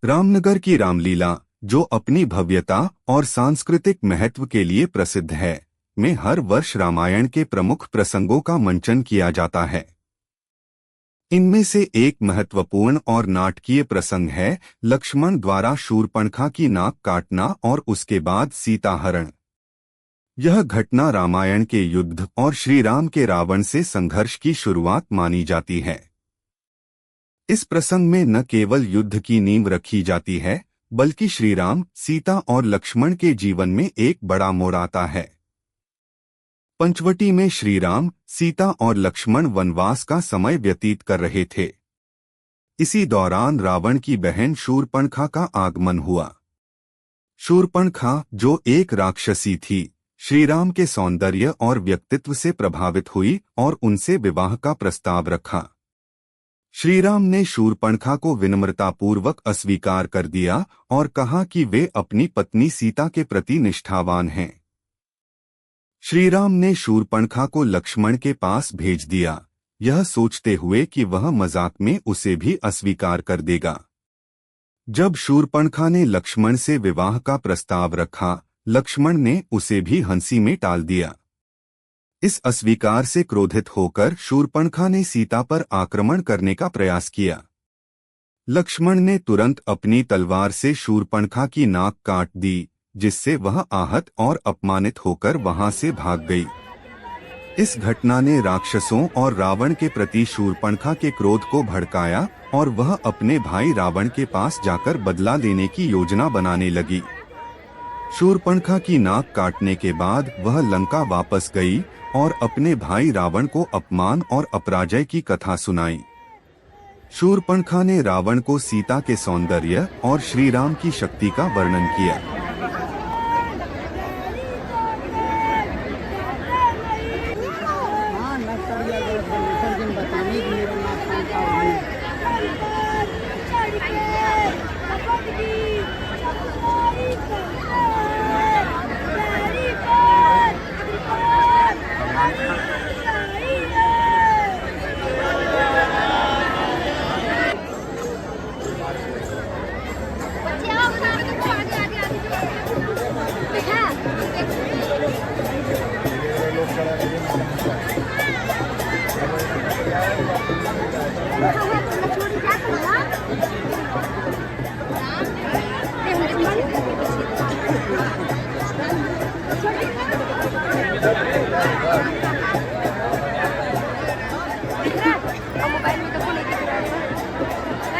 रामनगर की रामलीला, जो अपनी भव्यता और सांस्कृतिक महत्व के लिए प्रसिद्ध है, में हर वर्ष रामायण के प्रमुख प्रसंगों का मंचन किया जाता है। इनमें से एक महत्वपूर्ण और नाटकीय प्रसंग है लक्ष्मण द्वारा शूर्पणखा की नाक काटना और उसके बाद सीता हरण। यह घटना रामायण के युद्ध और श्री राम के रावण से संघर्ष की शुरुआत मानी जाती है। इस प्रसंग में न केवल युद्ध की नींव रखी जाती है, बल्कि श्री राम, सीता और लक्ष्मण के जीवन में एक बड़ा मोड़ आता है। पंचवटी में श्री राम, सीता और लक्ष्मण वनवास का समय व्यतीत कर रहे थे। इसी दौरान रावण की बहन शूर्पणखा का आगमन हुआ। शूर्पणखा, जो एक राक्षसी थी, श्री राम के सौंदर्य और व्यक्तित्व से प्रभावित हुई और उनसे विवाह का प्रस्ताव रखा। श्री राम ने शूर्पणखा को विनम्रतापूर्वक अस्वीकार कर दिया और कहा कि वे अपनी पत्नी सीता के प्रति निष्ठावान हैं। श्री राम ने शूर्पणखा को लक्ष्मण के पास भेज दिया, यह सोचते हुए कि वह मजाक में उसे भी अस्वीकार कर देगा। जब शूर्पणखा ने लक्ष्मण से विवाह का प्रस्ताव रखा, लक्ष्मण ने उसे भी हंसी में टाल दिया। इस अस्वीकार से क्रोधित होकर शूर्पणखा ने सीता पर आक्रमण करने का प्रयास किया। लक्ष्मण ने तुरंत अपनी तलवार से शूर्पणखा की नाक काट दी, जिससे वह आहत और अपमानित होकर वहां से भाग गई। इस घटना ने राक्षसों और रावण के प्रति शूर्पणखा के क्रोध को भड़काया और वह अपने भाई रावण के पास जाकर बदला लेने की योजना बनाने लगी। शूर्पणखा की नाक काटने के बाद वह लंका वापस गई और अपने भाई रावण को अपमान और अपराजय की कथा सुनाई। शूर्पणखा ने रावण को सीता के सौंदर्य और श्री राम की शक्ति का वर्णन किया।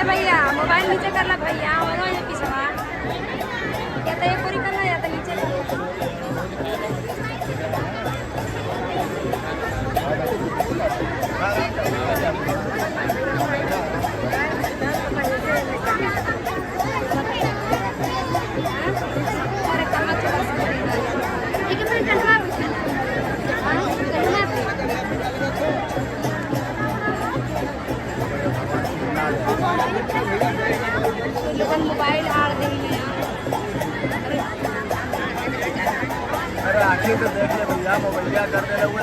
भैया मोबाइल नीचे कर ला भैया, और ये पिछवा या तो ये पूरी करना या तो नीचे मोबाइल हार देंगे। अरे आखिर तो देख ले भैया, मोबाइल कर दे रहे हुए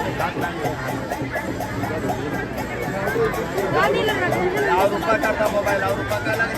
और रुपया करता मोबाइल और रुपया का लगे।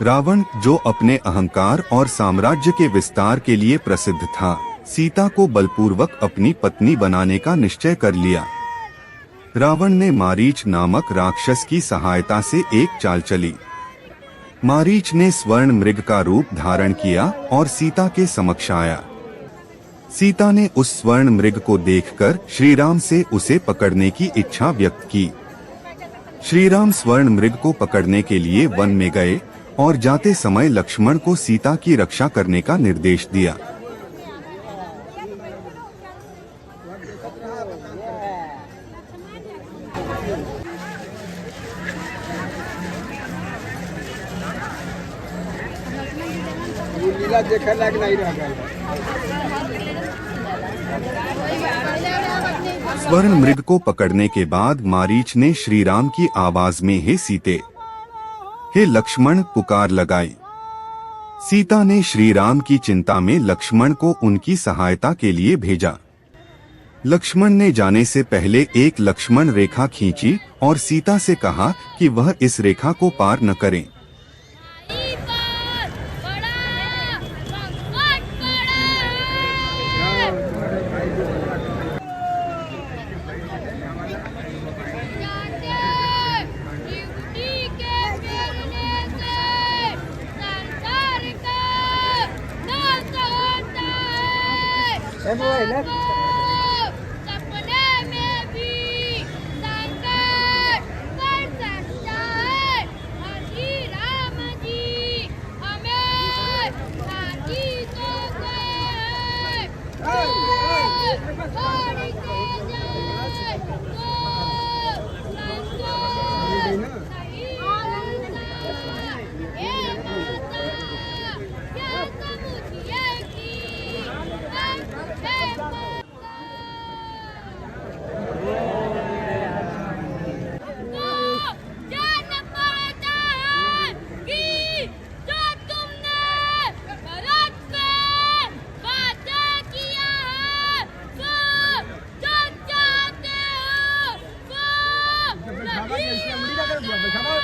रावण, जो अपने अहंकार और साम्राज्य के विस्तार के लिए प्रसिद्ध था, सीता को बलपूर्वक अपनी पत्नी बनाने का निश्चय कर लिया। रावण ने मारीच नामक राक्षस की सहायता से एक चाल चली। मारीच ने स्वर्ण मृग का रूप धारण किया और सीता के समक्ष आया। सीता ने उस स्वर्ण मृग को देखकर श्री राम से उसे पकड़ने की इच्छा व्यक्त की। श्री राम स्वर्ण मृग को पकड़ने के लिए वन में गए और जाते समय लक्ष्मण को सीता की रक्षा करने का निर्देश दिया। लीला देखे लायक नहीं रह गया। स्वर्ण मृग को पकड़ने के बाद मारीच ने श्री राम की आवाज में हे सीते, हे लक्ष्मण पुकार लगाई। सीता ने श्री राम की चिंता में लक्ष्मण को उनकी सहायता के लिए भेजा। लक्ष्मण ने जाने से पहले एक लक्ष्मण रेखा खींची और सीता से कहा कि वह इस रेखा को पार न करें। सपने में भी संकट कर सकता है हरि राम जी, हमें साथी तो गए छोड़ के जाए तो संतोष नहीं होता। हे माता क्या समझिए कि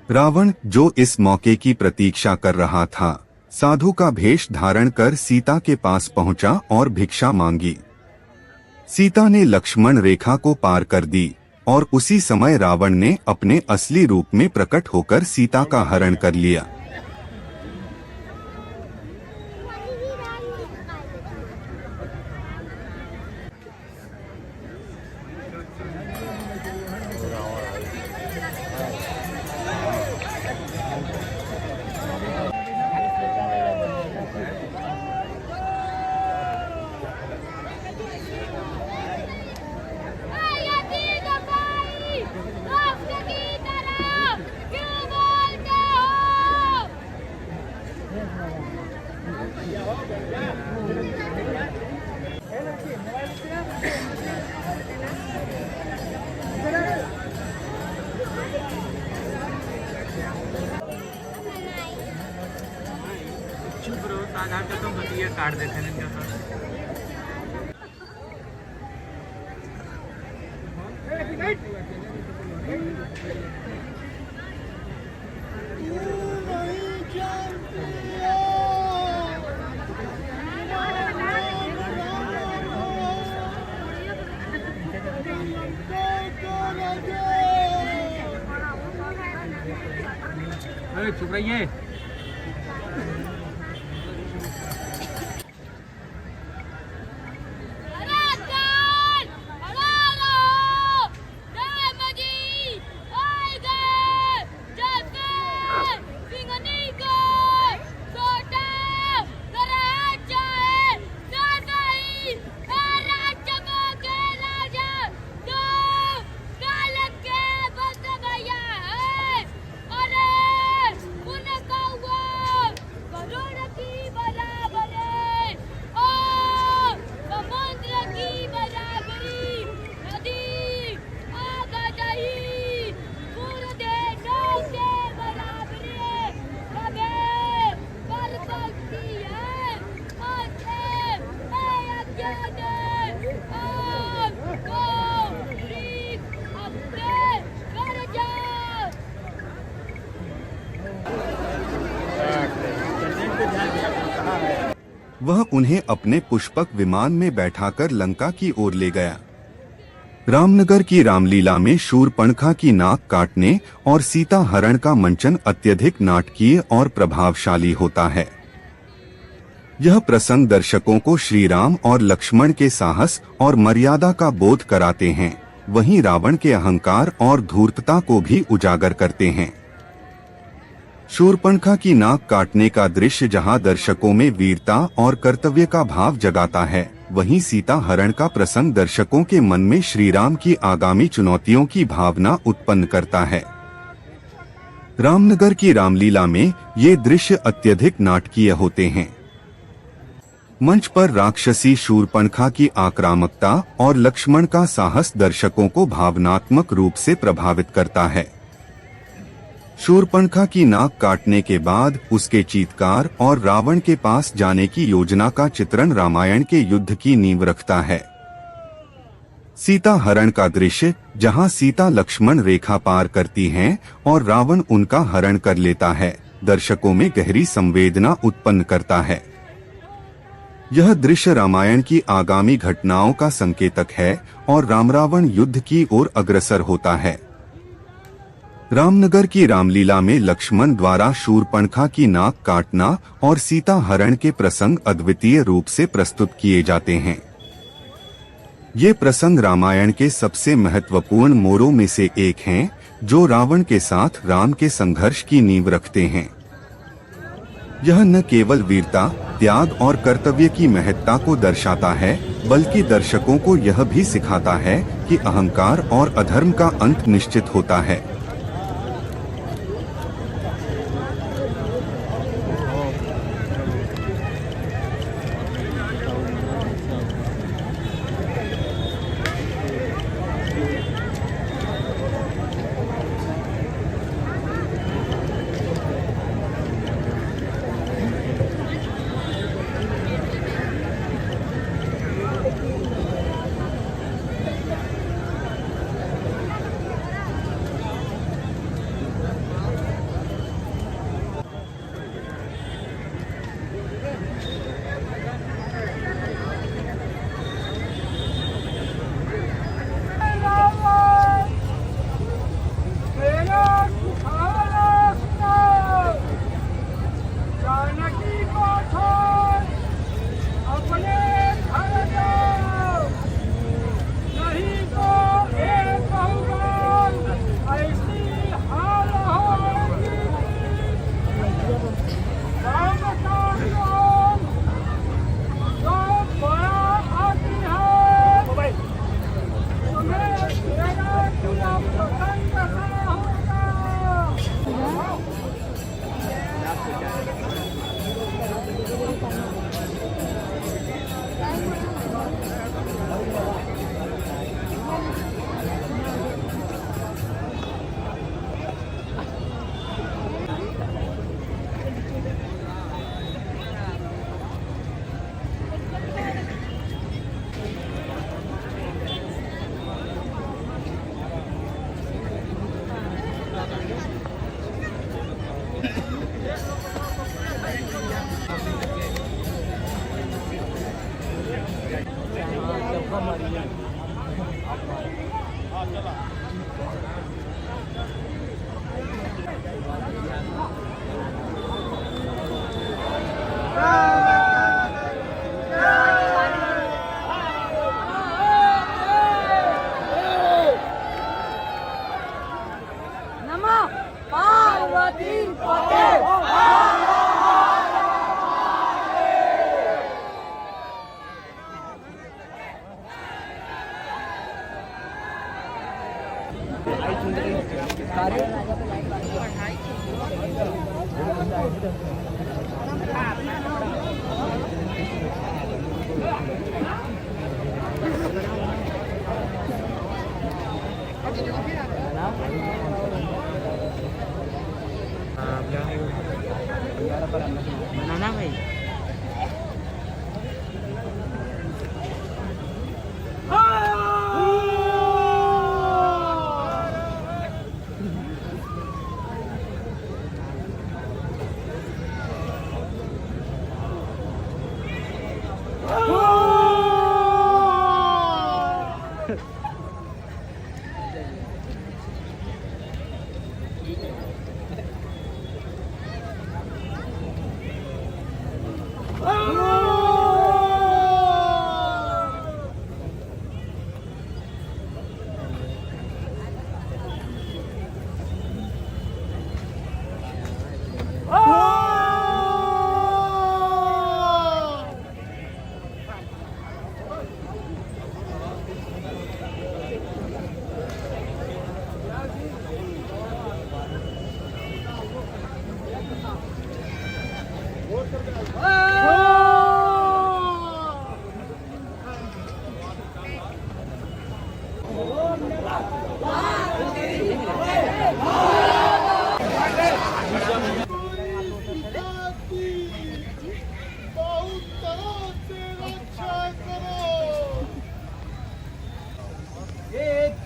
रावण, जो इस मौके की प्रतीक्षा कर रहा था, साधु का भेष धारण कर सीता के पास पहुंचा और भिक्षा मांगी। सीता ने लक्ष्मण रेखा को पार कर दी और उसी समय रावण ने अपने असली रूप में प्रकट होकर सीता का हरण कर लिया। आधार कार्ड तो घटिया कार्ड देते हैं क्या अरे चुप रहिए। वह उन्हें अपने पुष्पक विमान में बैठाकर लंका की ओर ले गया। रामनगर की रामलीला में शूरपणखा की नाक काटने और सीता हरण का मंचन अत्यधिक नाटकीय और प्रभावशाली होता है। यह प्रसंग दर्शकों को श्री राम और लक्ष्मण के साहस और मर्यादा का बोध कराते हैं, वहीं रावण के अहंकार और धूर्तता को भी उजागर करते हैं। शूरपणखा की नाक काटने का दृश्य जहां दर्शकों में वीरता और कर्तव्य का भाव जगाता है, वहीं सीता हरण का प्रसंग दर्शकों के मन में श्री राम की आगामी चुनौतियों की भावना उत्पन्न करता है। रामनगर की रामलीला में ये दृश्य अत्यधिक नाटकीय होते हैं। मंच पर राक्षसी शूरपणखा की आक्रामकता और लक्ष्मण का साहस दर्शकों को भावनात्मक रूप से प्रभावित करता है। शूरपणखा की नाक काटने के बाद उसके चीत्कार और रावण के पास जाने की योजना का चित्रण रामायण के युद्ध की नींव रखता है। सीता हरण का दृश्य, जहां सीता लक्ष्मण रेखा पार करती हैं और रावण उनका हरण कर लेता है, दर्शकों में गहरी संवेदना उत्पन्न करता है। यह दृश्य रामायण की आगामी घटनाओं का संकेतक है और राम-रावण युद्ध की ओर अग्रसर होता है। रामनगर की रामलीला में लक्ष्मण द्वारा शूरपणखा की नाक काटना और सीता हरण के प्रसंग अद्वितीय रूप से प्रस्तुत किए जाते हैं। ये प्रसंग रामायण के सबसे महत्वपूर्ण मोड़ों में से एक हैं, जो रावण के साथ राम के संघर्ष की नींव रखते हैं। यह न केवल वीरता, त्याग और कर्तव्य की महत्ता को दर्शाता है, बल्कि दर्शकों को यह भी सिखाता है कि अहंकार और अधर्म का अंत निश्चित होता है। बनाना भाई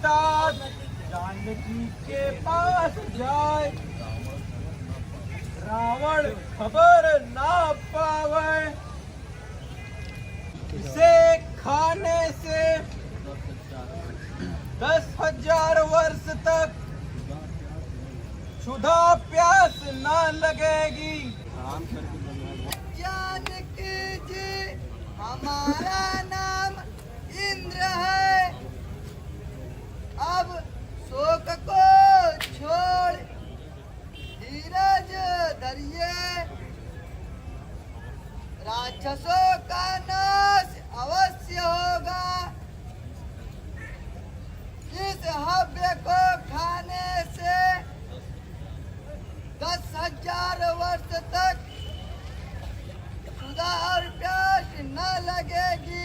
तात जानकी के पास जाए, रावण खबर ना पावे, इसे खाने से 10,000 वर्ष तक क्षुधा प्यास ना लगेगी। जानकी जी हमारा नाम इंद्र है, अब शोक को छोड़ धीरज धरिए, राक्षसों का नाश अवश्य होगा। इस हव्य को खाने से 10,000 वर्ष तक क्षुधा और प्यास न लगेगी।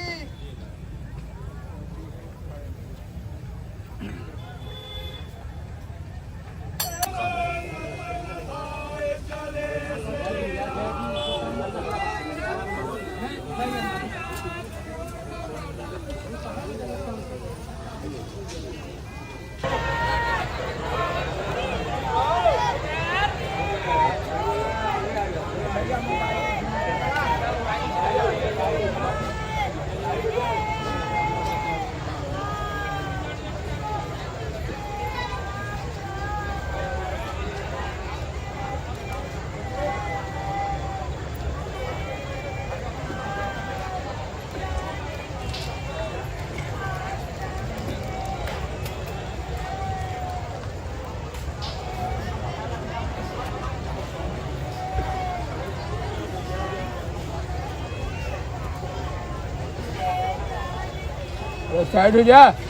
साइड हो जा।